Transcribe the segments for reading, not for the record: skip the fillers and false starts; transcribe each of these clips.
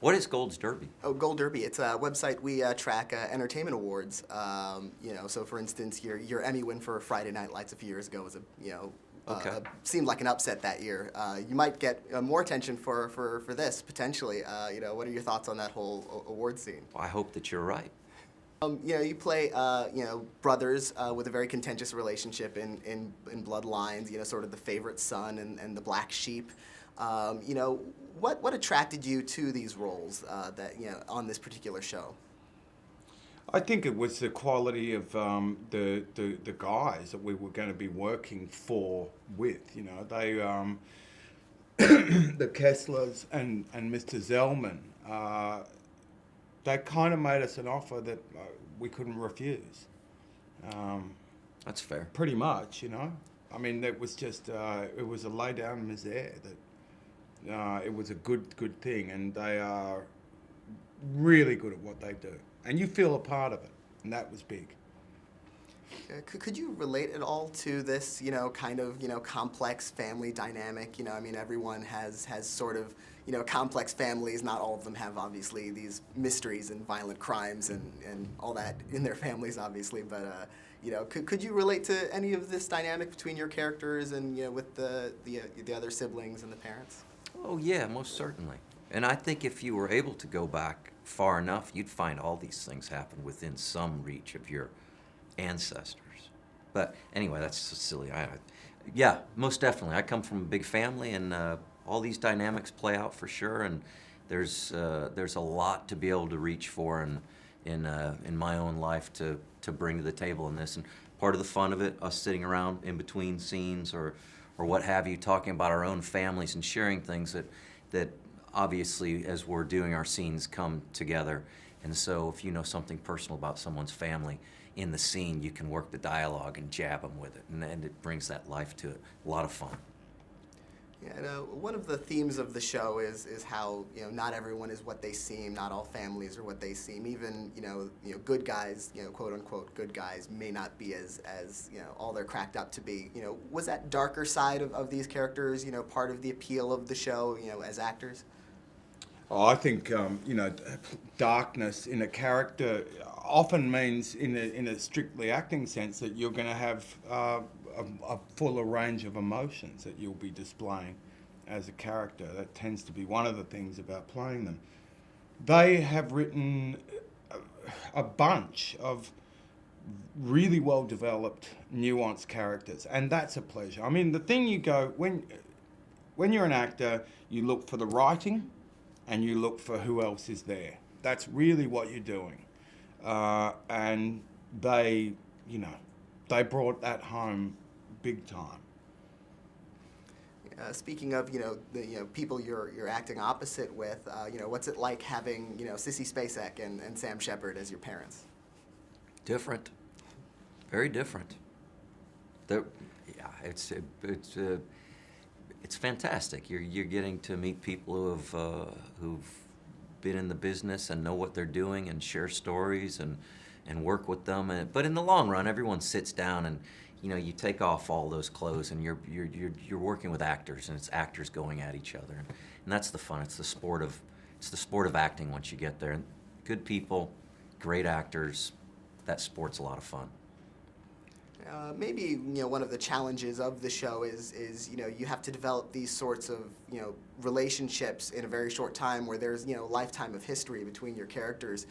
What is Gold's Derby? Oh, Gold Derby. It's a website we track entertainment awards. So for instance, your Emmy win for Friday Night Lights a few years ago was Okay. seemed like an upset that year. You might get more attention for this potentially. What are your thoughts on that whole award scene? Well, I hope that you're right. You play, brothers with a very contentious relationship in Bloodlines. Sort of the favorite son and the black sheep. What attracted you to these roles on this particular show? I think it was the quality of the guys that we were going to be working with. They the Kesslers and Mr. Zellman. They kind of made us an offer that we couldn't refuse. That's fair. Pretty much. I mean, it was just it was a lay down misère that it was a good thing, and they are really good at what they do, and you feel a part of it, and that was big. Could you relate at all to this, complex family dynamic? Everyone has sort of, complex families. Not all of them have, obviously, these mysteries and violent crimes and all that in their families, obviously. But, could you relate to any of this dynamic between your characters and, with the other siblings and the parents? Oh, yeah, most certainly. And I think if you were able to go back far enough, you'd find all these things happen within some reach of your ancestors. But anyway, that's so silly. Yeah, most definitely. I come from a big family, and all these dynamics play out for sure. And there's a lot to be able to reach for in my own life to bring to the table in this. And part of the fun of it, us sitting around in between scenes or what have you, talking about our own families and sharing things that obviously, as we're doing our scenes, come together. And so if you know something personal about someone's family in the scene, you can work the dialogue and jab them with it, and it brings that life to it. A lot of fun. Yeah, and, one of the themes of the show is how not everyone is what they seem. Not all families are what they seem. Even good guys, quote unquote good guys, may not be as all they're cracked up to be. Was that darker side of these characters part of the appeal of the show as actors? Oh, I think darkness in a character often means, in a strictly acting sense, that you're going to have a fuller range of emotions that you'll be displaying as a character. That tends to be one of the things about playing them. They have written a bunch of really well developed, nuanced characters, and that's a pleasure. I mean, the thing you go when you're an actor, you look for the writing, and you look for who else is there. That's really what you're doing. And they brought that home big time. Speaking of the people you're acting opposite with, what's it like having Sissy Spacek and Sam Shepard as your parents? Different, very different. It's fantastic. You're getting to meet people who've been in the business and know what they're doing and share stories and work with them. But in the long run, everyone sits down and you take off all those clothes and you're working with actors, and it's actors going at each other, and that's the fun. It's the sport of acting once you get there. And good people, great actors. That sport's a lot of fun. Maybe one of the challenges of the show is you have to develop these sorts of relationships in a very short time, where there's a lifetime of history between your characters.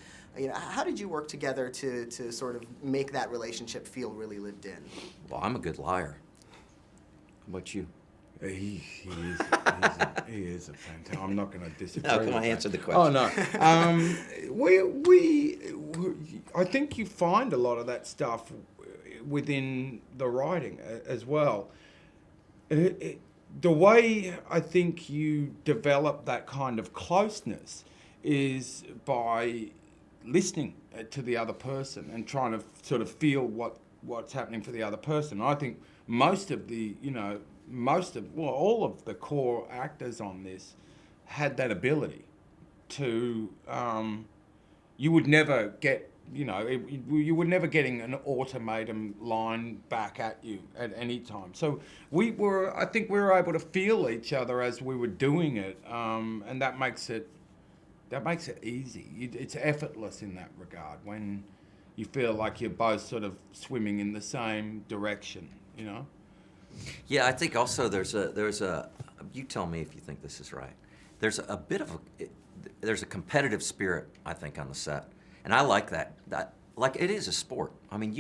How did you work together to sort of make that relationship feel really lived in? Well, I'm a good liar. How about you? He is a fantastic. I'm not going to disagree. No, can I answer the question? Oh no. I think you find a lot of that stuff within the writing as well. The way I think you develop that kind of closeness is by listening to the other person and trying to sort of feel what's happening for the other person. I think all of the core actors on this had that ability to, you would never get, you were never getting an ultimatum line back at you at any time. So I think we were able to feel each other as we were doing it, and that makes it that makes it easy. It's effortless in that regard when you feel like you're both sort of swimming in the same direction, you know? Yeah, I think also there's a you tell me if you think this is right. There's a bit of there's a competitive spirit, I think, on the set. And I like that. Like, it is a sport. I mean,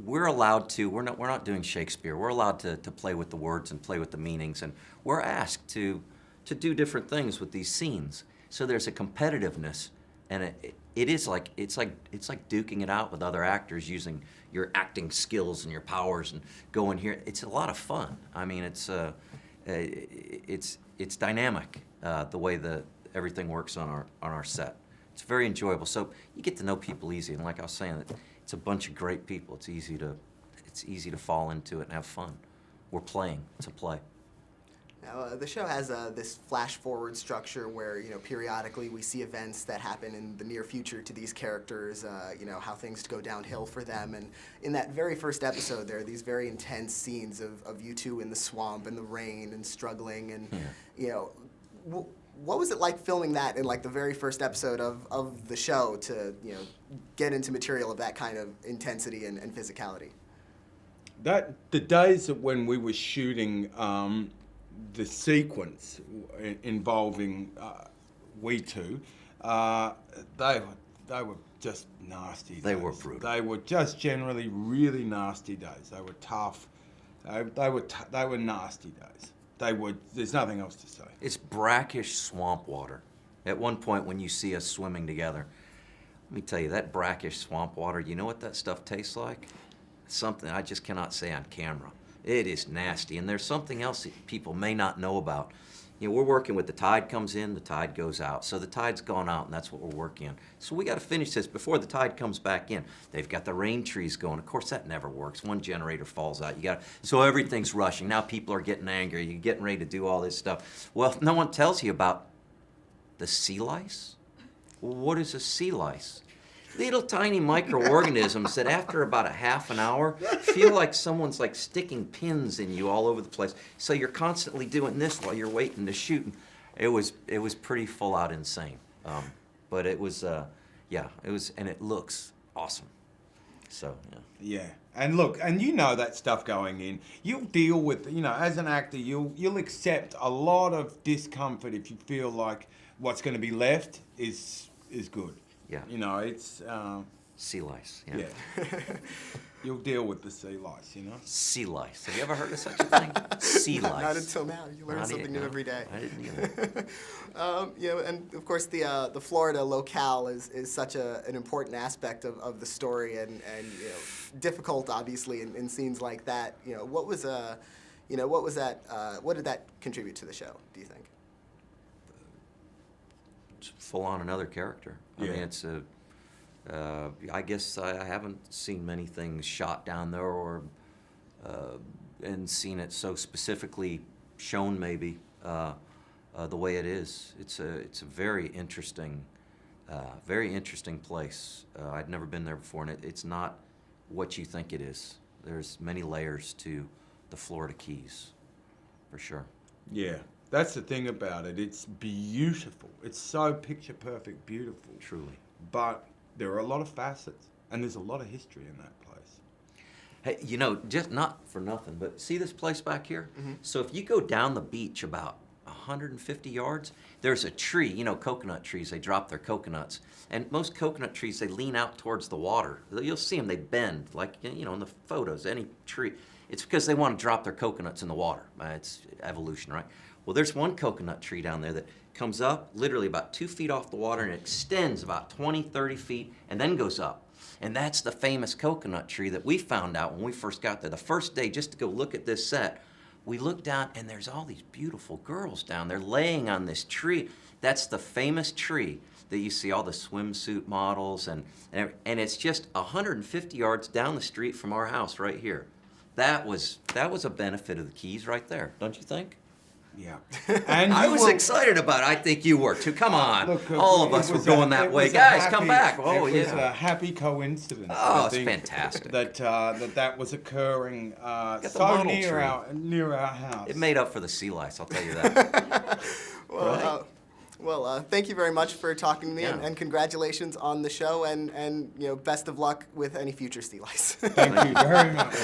we're allowed to, we're not doing Shakespeare. We're allowed to play with the words and play with the meanings, and we're asked to do different things with these scenes. So there's a competitiveness, and it's like duking it out with other actors using your acting skills and your powers and going here. It's a lot of fun. I mean, it's dynamic, the way everything works on our set. It's very enjoyable. So you get to know people easy, and like I was saying, it's a bunch of great people. It's easy to fall into it and have fun. We're playing. It's a play. Now, the show has this flash-forward structure where, periodically we see events that happen in the near future to these characters, how things go downhill for them. And in that very first episode, there are these very intense scenes of you two in the swamp and the rain and struggling. And, what was it like filming that in, like, the very first episode of the show to, get into material of that kind of intensity and physicality? The days when we were shooting the sequence involving we two, they were just nasty days. They were brutal. They were just generally really nasty days. They were tough. They were nasty days. There's nothing else to say. It's brackish swamp water. At one point when you see us swimming together, let me tell you, that brackish swamp water, you know what that stuff tastes like? Something I just cannot say on camera. It is nasty, and there's something else that people may not know about. We're working with the tide comes in, the tide goes out. So the tide's gone out, and that's what we're working on. So we got to finish this before the tide comes back in. They've got the rain trees going. Of course, that never works. One generator falls out. So everything's rushing. Now people are getting angry. You're getting ready to do all this stuff. Well, no one tells you about the sea lice. Well, what is a sea lice? Little tiny microorganisms that after about a half an hour feel like someone's like sticking pins in you all over the place. So you're constantly doing this while you're waiting to shoot. It was pretty full out insane. But it was, and it looks awesome. So, yeah. Yeah. And look, and that stuff going in. You'll deal with, as an actor, you'll accept a lot of discomfort if you feel like what's going to be left is good. Yeah. It's... sea lice, yeah. Yeah. You'll deal with the sea lice, Sea lice. Have you ever heard of such a thing? Sea lice. Not until now. You learn something new every day. I didn't either. And of course the Florida locale is such an important aspect of the story and difficult, obviously, in scenes like that. What was that? What did that contribute to the show, do you think? Full on another character. Yeah. I mean, it's I guess I haven't seen many things shot down there or and seen it so specifically shown maybe the way it is. It's a very interesting place. I'd never been there before, and it's not what you think it is. There's many layers to the Florida Keys, for sure. Yeah. That's the thing about it. It's beautiful. It's so picture-perfect beautiful. Truly. But there are a lot of facets, and there's a lot of history in that place. Hey, just not for nothing, but see this place back here? Mm-hmm. So if you go down the beach about 150 yards, there's a tree, coconut trees, they drop their coconuts. And most coconut trees, they lean out towards the water. You'll see them, they bend, like, in the photos, any tree. It's because they want to drop their coconuts in the water. It's evolution, right? Well, there's one coconut tree down there that comes up literally about 2 feet off the water and it extends about 20, 30 feet and then goes up. And that's the famous coconut tree that we found out when we first got there. The first day, just to go look at this set, we looked down and there's all these beautiful girls down there laying on this tree. That's the famous tree that you see all the swimsuit models and it's just 150 yards down the street from our house right here. That was a benefit of the Keys right there, don't you think? Yeah. And I was excited about it. I think you were too. Come on. Look, all of us were going that way. Guys, come back. Oh, yeah. It was a happy coincidence. Oh, it's fantastic. That was occurring so near our house. It made up for the sea lice, I'll tell you that. Well, right? Well, thank you very much for talking to me, Yeah. and congratulations on the show, and best of luck with any future sea lice. Thank you very much.